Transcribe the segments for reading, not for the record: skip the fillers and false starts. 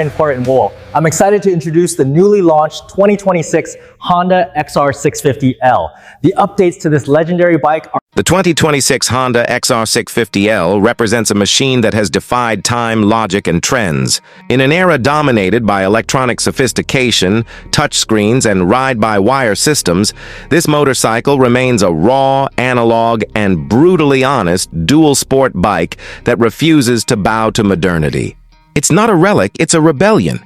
Important Wool. I'm excited to introduce the newly launched 2026 Honda XR650L. The updates to this legendary bike are The 2026 Honda XR650L represents a machine that has defied time, logic, and trends. In an era dominated by electronic sophistication, touchscreens, and ride-by-wire systems, this motorcycle remains a raw, analog, and brutally honest dual-sport bike that refuses to bow to modernity. It's not a relic, it's a rebellion.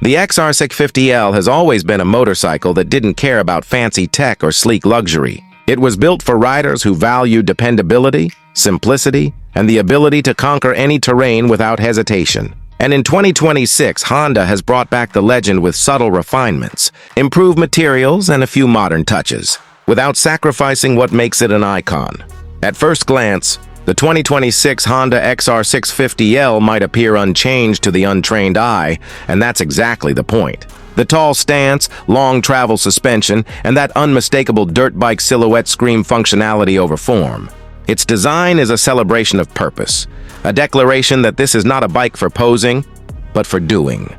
The XR650L has always been a motorcycle that didn't care about fancy tech or sleek luxury. It was built for riders who value dependability, simplicity, and the ability to conquer any terrain without hesitation. And in 2026, Honda has brought back the legend with subtle refinements, improved materials, and a few modern touches, without sacrificing what makes it an icon. At first glance, the 2026 Honda XR650L might appear unchanged to the untrained eye, and that's exactly the point. The tall stance, long travel suspension, and that unmistakable dirt bike silhouette scream functionality over form. Its design is a celebration of purpose, a declaration that this is not a bike for posing, but for doing.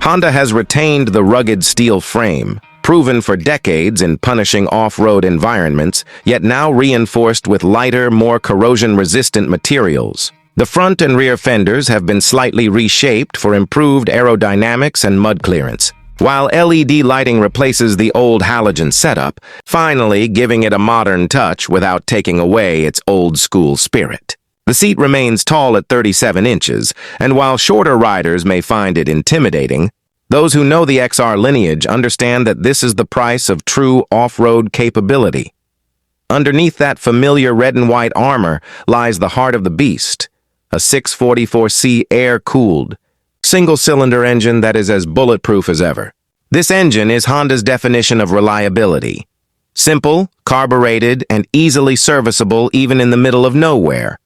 Honda has retained the rugged steel frame, proven for decades in punishing off-road environments, yet now reinforced with lighter, more corrosion-resistant materials. The front and rear fenders have been slightly reshaped for improved aerodynamics and mud clearance, while LED lighting replaces the old halogen setup, finally giving it a modern touch without taking away its old-school spirit. The seat remains tall at 37 inches, and while shorter riders may find it intimidating, those who know the XR lineage understand that this is the price of true off-road capability. Underneath that familiar red and white armor lies the heart of the beast, a 644C air-cooled, single-cylinder engine that is as bulletproof as ever. This engine is Honda's definition of reliability. Simple, carbureted, and easily serviceable even in the middle of nowhere.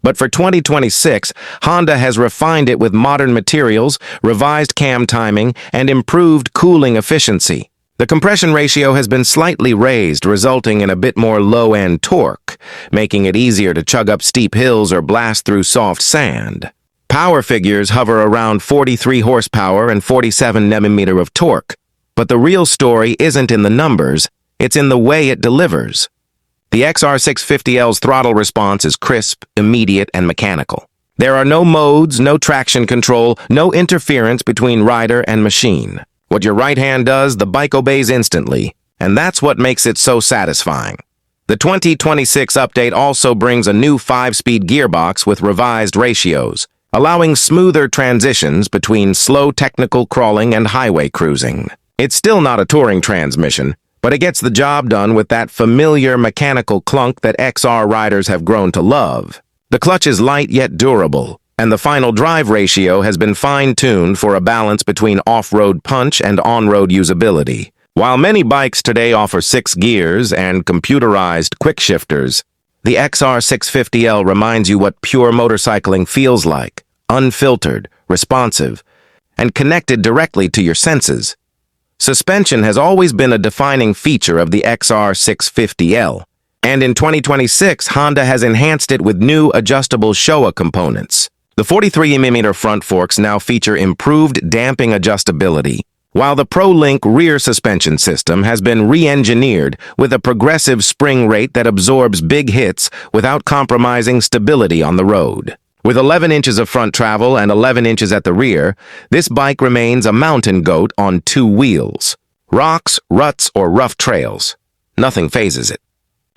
But for 2026, Honda has refined it with modern materials, revised cam timing, and improved cooling efficiency. The compression ratio has been slightly raised, resulting in a bit more low-end torque, making it easier to chug up steep hills or blast through soft sand. Power figures hover around 43 horsepower and 47 Nm of torque, but the real story isn't in the numbers, it's in the way it delivers. The XR650L's throttle response is crisp, immediate, and mechanical. There are no modes, no traction control, no interference between rider and machine. What your right hand does, the bike obeys instantly, and that's what makes it so satisfying. The 2026 update also brings a new 5-speed gearbox with revised ratios, allowing smoother transitions between slow technical crawling and highway cruising. It's still not a touring transmission, but it gets the job done with that familiar mechanical clunk that XR riders have grown to love. The clutch is light yet durable, and the final drive ratio has been fine-tuned for a balance between off-road punch and on-road usability. While many bikes today offer 6 gears and computerized quick shifters, the XR650L reminds you what pure motorcycling feels like: unfiltered, responsive, and connected directly to your senses. Suspension has always been a defining feature of the XR650L, and in 2026, Honda has enhanced it with new adjustable Showa components. The 43mm front forks now feature improved damping adjustability, while the ProLink rear suspension system has been re-engineered with a progressive spring rate that absorbs big hits without compromising stability on the road. With 11 inches of front travel and 11 inches at the rear, this bike remains a mountain goat on 2 wheels. Rocks, ruts, or rough trails, nothing phases it.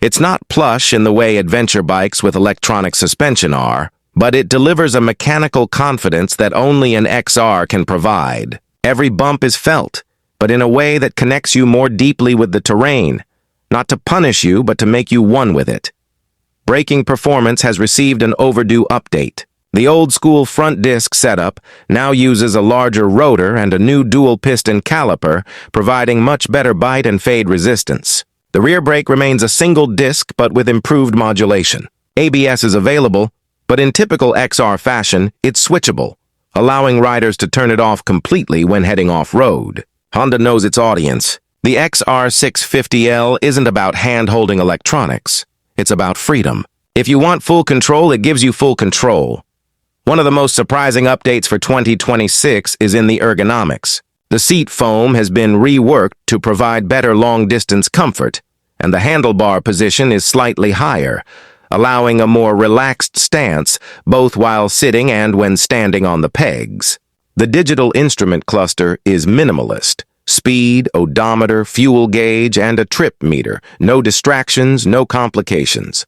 It's not plush in the way adventure bikes with electronic suspension are, but it delivers a mechanical confidence that only an XR can provide. Every bump is felt, but in a way that connects you more deeply with the terrain, not to punish you, but to make you one with it. Braking performance has received an overdue update. The old-school front disc setup now uses a larger rotor and a new dual-piston caliper, providing much better bite and fade resistance. The rear brake remains a single disc but with improved modulation. ABS is available, but in typical XR fashion, it's switchable, allowing riders to turn it off completely when heading off-road. Honda knows its audience. The XR650L isn't about hand-holding electronics. It's about freedom. If you want full control, it gives you full control. One of the most surprising updates for 2026 is in the ergonomics. The seat foam has been reworked to provide better long-distance comfort, and the handlebar position is slightly higher, allowing a more relaxed stance both while sitting and when standing on the pegs. The digital instrument cluster is minimalist. Speed, odometer, fuel gauge, and a trip meter. No distractions, no complications.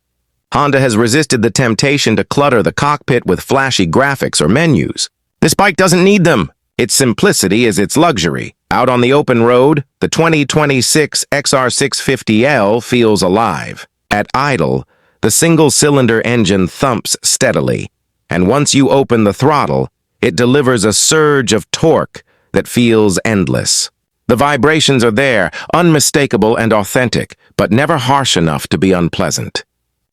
Honda has resisted the temptation to clutter the cockpit with flashy graphics or menus. This bike doesn't need them. Its simplicity is its luxury. Out on the open road, the 2026 XR650L feels alive. At idle, the single-cylinder engine thumps steadily, and once you open the throttle, it delivers a surge of torque that feels endless. The vibrations are there, unmistakable and authentic, but never harsh enough to be unpleasant.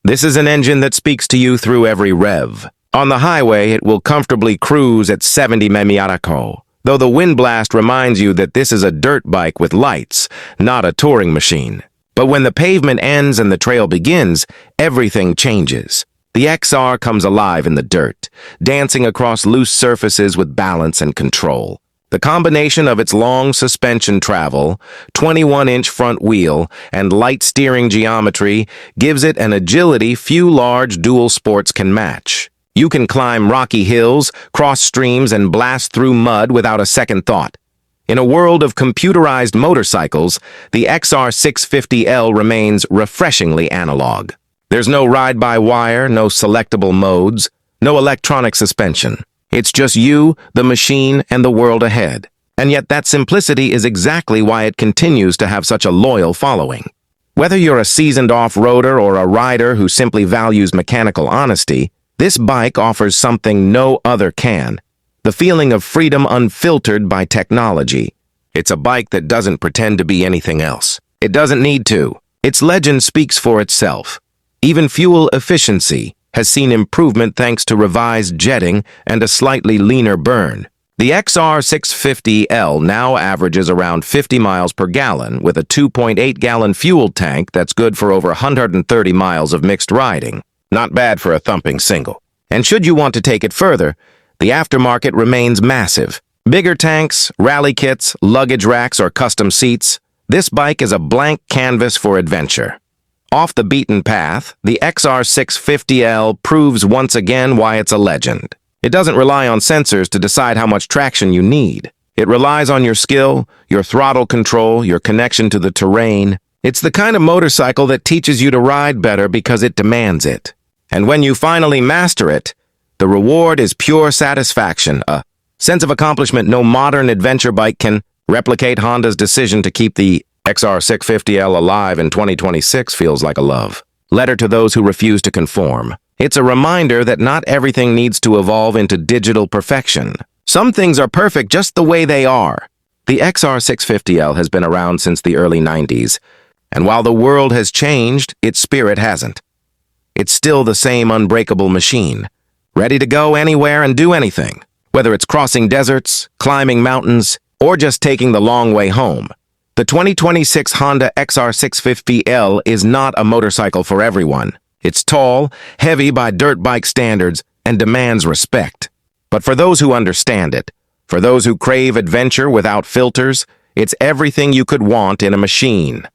This is an engine that speaks to you through every rev. On the highway, it will comfortably cruise at 70 mph, though the wind blast reminds you that this is a dirt bike with lights, not a touring machine. But when the pavement ends and the trail begins, everything changes. The XR comes alive in the dirt, dancing across loose surfaces with balance and control. The combination of its long suspension travel, 21-inch front wheel, and light steering geometry gives it an agility few large dual sports can match. You can climb rocky hills, cross streams, and blast through mud without a second thought. In a world of computerized motorcycles, the XR650L remains refreshingly analog. There's no ride-by-wire, no selectable modes, no electronic suspension. It's just you, the machine, and the world ahead. And yet that simplicity is exactly why it continues to have such a loyal following. Whether you're a seasoned off-roader or a rider who simply values mechanical honesty, this bike offers something no other can. The feeling of freedom unfiltered by technology. It's a bike that doesn't pretend to be anything else. It doesn't need to. Its legend speaks for itself. Even fuel efficiency has seen improvement thanks to revised jetting and a slightly leaner burn. The XR650L now averages around 50 miles per gallon with a 2.8-gallon fuel tank that's good for over 130 miles of mixed riding. Not bad for a thumping single. And should you want to take it further, the aftermarket remains massive. Bigger tanks, rally kits, luggage racks, or custom seats, this bike is a blank canvas for adventure. Off the beaten path, the XR650L proves once again why it's a legend. It doesn't rely on sensors to decide how much traction you need. It relies on your skill, your throttle control, your connection to the terrain. It's the kind of motorcycle that teaches you to ride better because it demands it. And when you finally master it, the reward is pure satisfaction, a sense of accomplishment no modern adventure bike can replicate. Honda's decision to keep the XR650L alive in 2026 feels like a love letter to those who refuse to conform. It's a reminder that not everything needs to evolve into digital perfection. Some things are perfect just the way they are. The XR650L has been around since the early 90s, and while the world has changed, its spirit hasn't. It's still the same unbreakable machine, ready to go anywhere and do anything, whether it's crossing deserts, climbing mountains, or just taking the long way home. The 2026 Honda XR650L is not a motorcycle for everyone. It's tall, heavy by dirt bike standards, and demands respect. But for those who understand it, for those who crave adventure without filters, it's everything you could want in a machine.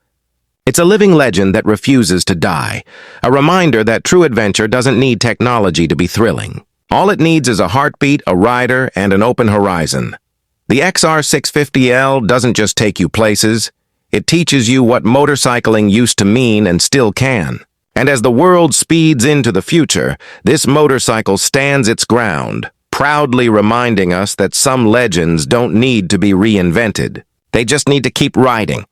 It's a living legend that refuses to die, a reminder that true adventure doesn't need technology to be thrilling. All it needs is a heartbeat, a rider, and an open horizon. The XR650L doesn't just take you places, it teaches you what motorcycling used to mean and still can. And as the world speeds into the future, this motorcycle stands its ground, proudly reminding us that some legends don't need to be reinvented. They just need to keep riding,